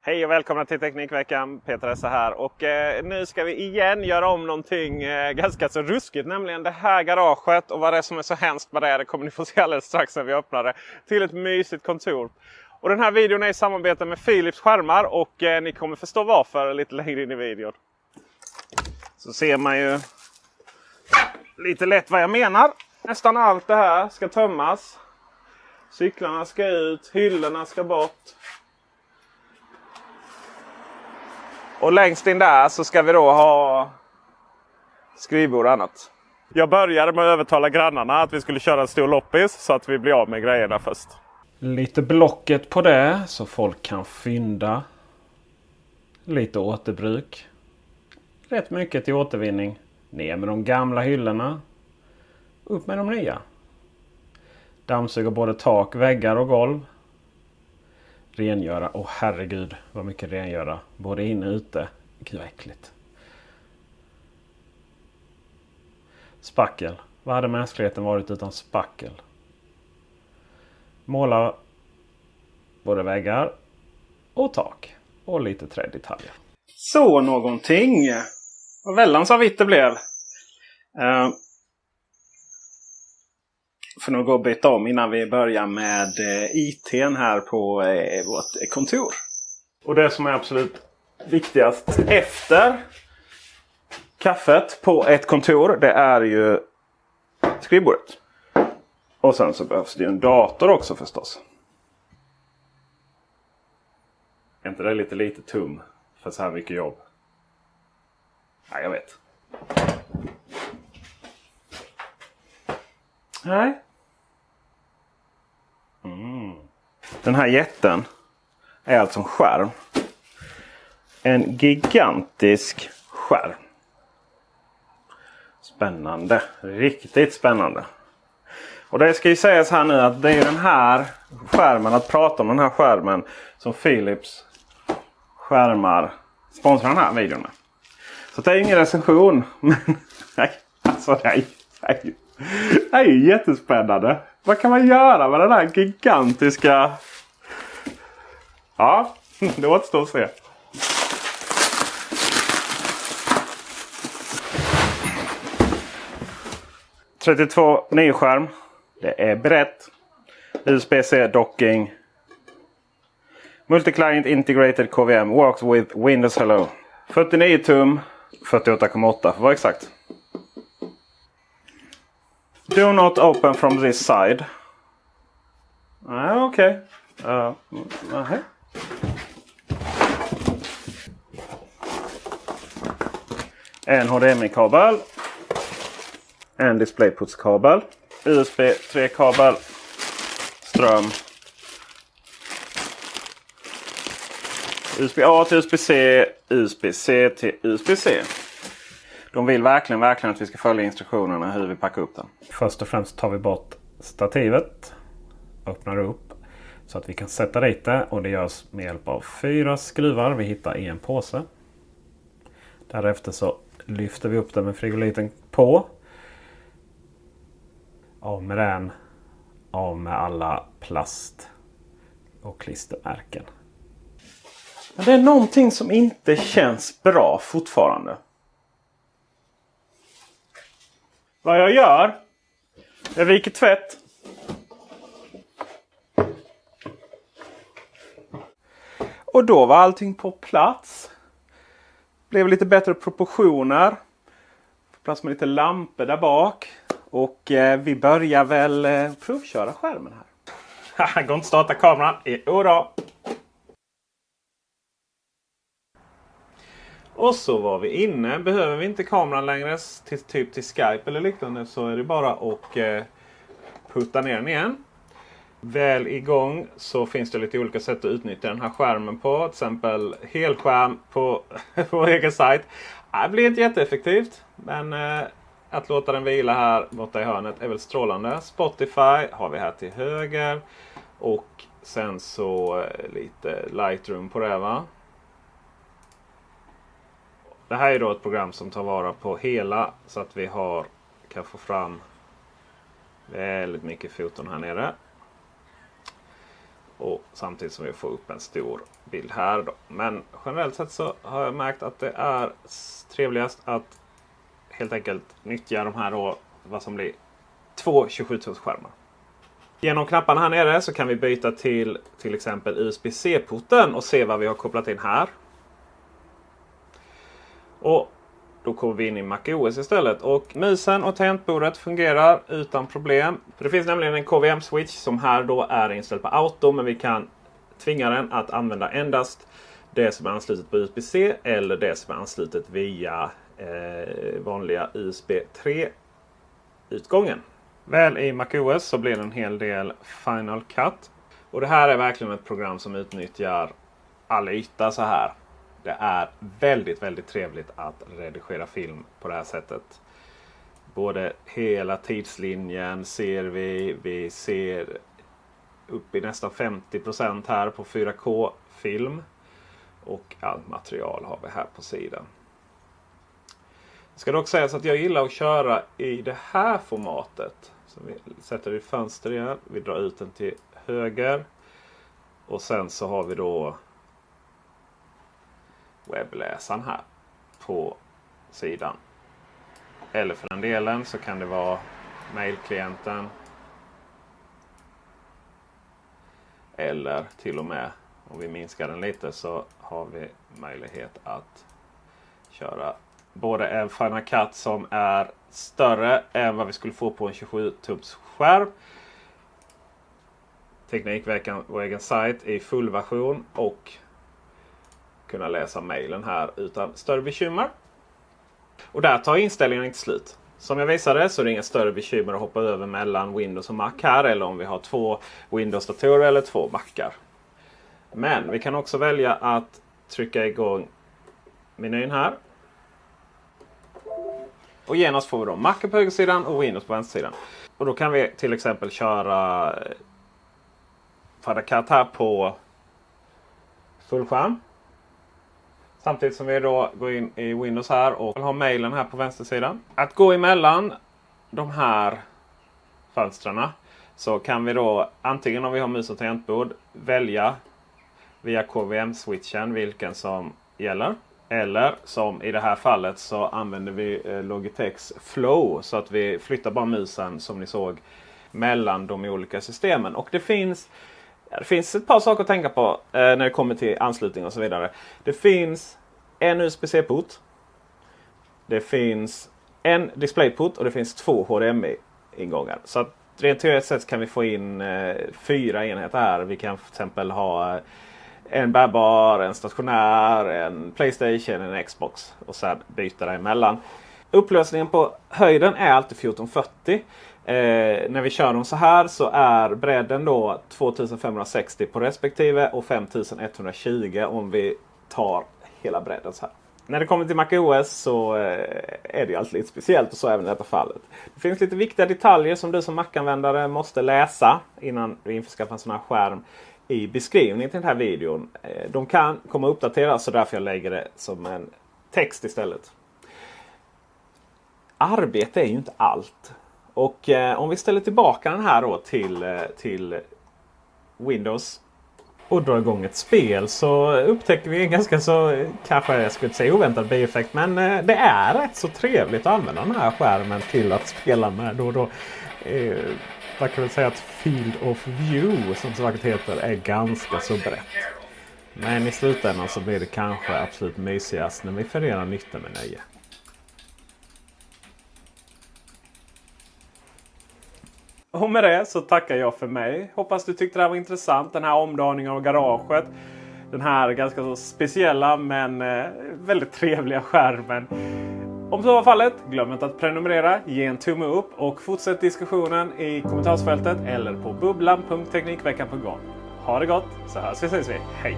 Hej och välkomna till Teknikveckan, Peter Esse här. Och nu ska vi igen göra om någonting ganska så ruskigt. Nämligen det här garaget och vad det är som är så hemskt med det kommer ni få se alldeles strax när vi öppnar det. Till ett mysigt kontor. Och den här videon är i samarbete med Philips skärmar och ni kommer förstå varför lite längre in i videon. Så ser man ju lite lätt vad jag menar. Nästan allt det här ska tömmas. Cyklarna ska ut, hyllorna ska bort. Och längst in där så ska vi då ha skrivbord och annat. Jag började med att övertala grannarna att vi skulle köra en stor loppis så att vi blir av med grejerna först. Lite blocket på det så folk kan fynda. Lite återbruk. Rätt mycket till återvinning. Ner med de gamla hyllorna. Upp med de nya. Dammsuga både tak, väggar och golv. Rengöra. Åh herregud vad mycket rengöra. Både inne och ute. Gud vad äckligt. Spackel. Vad hade mänskligheten varit utan spackel? Måla både väggar och tak. Och lite trädetaljer. Så någonting. Vad väldans vitt det blev. För nog gå och byta om innan vi börjar med IT:n här på vårt kontor. Och det som är absolut viktigast efter kaffet på ett kontor, det är ju skrivbordet. Och sen så behövs det ju en dator också förstås. Är inte det lite tum för så här mycket jobb? Nej, jag vet. Nej. Den här jätten är alltså en skärm. En gigantisk skärm. Spännande. Riktigt spännande. Och det ska ju sägas här nu att det är den här skärmen, att prata om den här skärmen som Philips skärmar sponsrar den här videon med. Så det är ingen recension. Men nej, alltså nej. Det är ju jättespännande. Vad kan man göra med den här gigantiska... Ja, det återstår att se. .32 skärm. Det är brett. USB-C docking. Multi-client integrated KVM. Works with Windows Hello. 49 tum. 48,8 för att vara exakt. Do not open from this side. Okej. En HDMI-kabel. En DisplayPort-kabel. USB 3-kabel. Ström. USB-A till USB-C. USB-C till USB-C. De vill verkligen att vi ska följa instruktionerna hur vi packar upp den. Först och främst tar vi bort stativet. Öppnar upp så att vi kan sätta dit det. Och det görs med hjälp av 4 skruvar vi hittar i en påse. Därefter så lyfter vi upp den med frigoliten på. Av med den. Av med alla plast och klistermärken. Men det är någonting som inte känns bra fortfarande. Vad jag gör? Jag viker tvätt. Och då var allting på plats. Blev lite bättre proportioner. Plats med lite lampor där bak. Och vi börjar väl provköra skärmen här. Går inte starta kameran. Jodå. Och så var vi inne. Behöver vi inte kameran längre till Skype eller liknande så är det bara att putta ner den igen. Väl igång så finns det lite olika sätt att utnyttja den här skärmen på. Till exempel helskärm på vår egen sajt. Det blir inte jätteeffektivt. Men att låta den vila här borta i hörnet är väl strålande. Spotify har vi här till höger. Och sen så lite Lightroom på det, va? Det här är då ett program som tar vara på hela så att vi kan få fram väldigt mycket foton här nere. Och samtidigt som vi får upp en stor bild här då. Men generellt sett så har jag märkt att det är trevligast att helt enkelt nyttja de här då, vad som blir 2 27-tumsskärmar. Genom knapparna här nere så kan vi byta till exempel USB-C-porten och se vad vi har kopplat in här. Och då kommer vi in i MacOS istället. Och musen och tangentbordet fungerar utan problem. För det finns nämligen en KVM-switch som här då är inställd på auto. Men vi kan tvinga den att använda endast det som är anslutet på USB-C eller det som är anslutet via vanliga USB 3-utgången. Väl i MacOS så blir det en hel del Final Cut. Och det här är verkligen ett program som utnyttjar all yta så här. Det är väldigt, väldigt trevligt att redigera film på det här sättet. Både hela tidslinjen ser vi ser upp i nästan 50% här på 4K-film. Och allt material har vi här på sidan. Jag ska dock säga så att jag gillar att köra i det här formatet. Så vi sätter i fönster igen. Vi drar ut den till höger. Och sen så har vi då webbläsaren här på sidan. Eller för den delen så kan det vara mailklienten. Eller till och med om vi minskar den lite så har vi möjlighet att köra både en Final Cut som är större än vad vi skulle få på en 27-tums skärm. Teknikveckan och egen sajt i fullversion och kunna läsa mejlen här utan större bekymmer. Och där tar inställningen inte slut. Som jag visade så är det inga större bekymmer att hoppa över mellan Windows och Mac här. Eller om vi har 2 Windows-datorer eller 2 Macar. Men vi kan också välja att trycka igång menyn här. Och genast får vi då Mac på högersidan och Windows på vänstersidan. Och då kan vi till exempel köra Final Cut här på fullskärm. Samtidigt som vi då går in i Windows här och har mailen här på vänstersidan. Att gå emellan de här fönstren så kan vi då antingen om vi har mus och tangentbord välja via KVM-switchen vilken som gäller. Eller som i det här fallet så använder vi Logitechs Flow så att vi flyttar bara musen som ni såg mellan de olika systemen. Och det finns ett par saker att tänka på när det kommer till anslutning och så vidare. Det finns en USB-C-port. Det finns en DisplayPort och det finns 2 HDMI-ingångar. Så att rent teoretiskt sett kan vi få in 4 enheter här. Vi kan för exempel ha en bärbar, en stationär, en PlayStation, en Xbox och sen byta däremellan. Upplösningen på höjden är alltid 1440. När vi kör dem så här så är bredden då 2560 på respektive och 5120 om vi tar hela bredden så här. När det kommer till MacOS så är det alltid lite speciellt och så även i detta fallet. Det finns lite viktiga detaljer som du som Mac-användare måste läsa innan du införskaffar en sån här skärm i beskrivningen till den här videon. De kan komma att uppdateras så därför jag lägger det som en text istället. Arbete är ju inte allt. Och om vi ställer tillbaka den här då till Windows och drar igång ett spel så upptäcker vi en ganska så, kanske jag skulle säga oväntad bieffekt, men det är rätt så trevligt att använda den här skärmen till att spela med då och då. Jag kan väl säga att Field of View som så vackert heter är ganska så brett. Men i slutändan så blir det kanske absolut mysigast när vi förenar nytta med nöje. Och med det så tackar jag för mig. Hoppas du tyckte det här var intressant. Den här omdaningen av garaget. Den här ganska så speciella men väldigt trevliga skärmen. Om så var fallet, glöm inte att prenumerera, ge en tumme upp och fortsätt diskussionen i kommentarsfältet eller på bubblan.teknikveckan.com. Ha det gott, så hörs vi. Hej!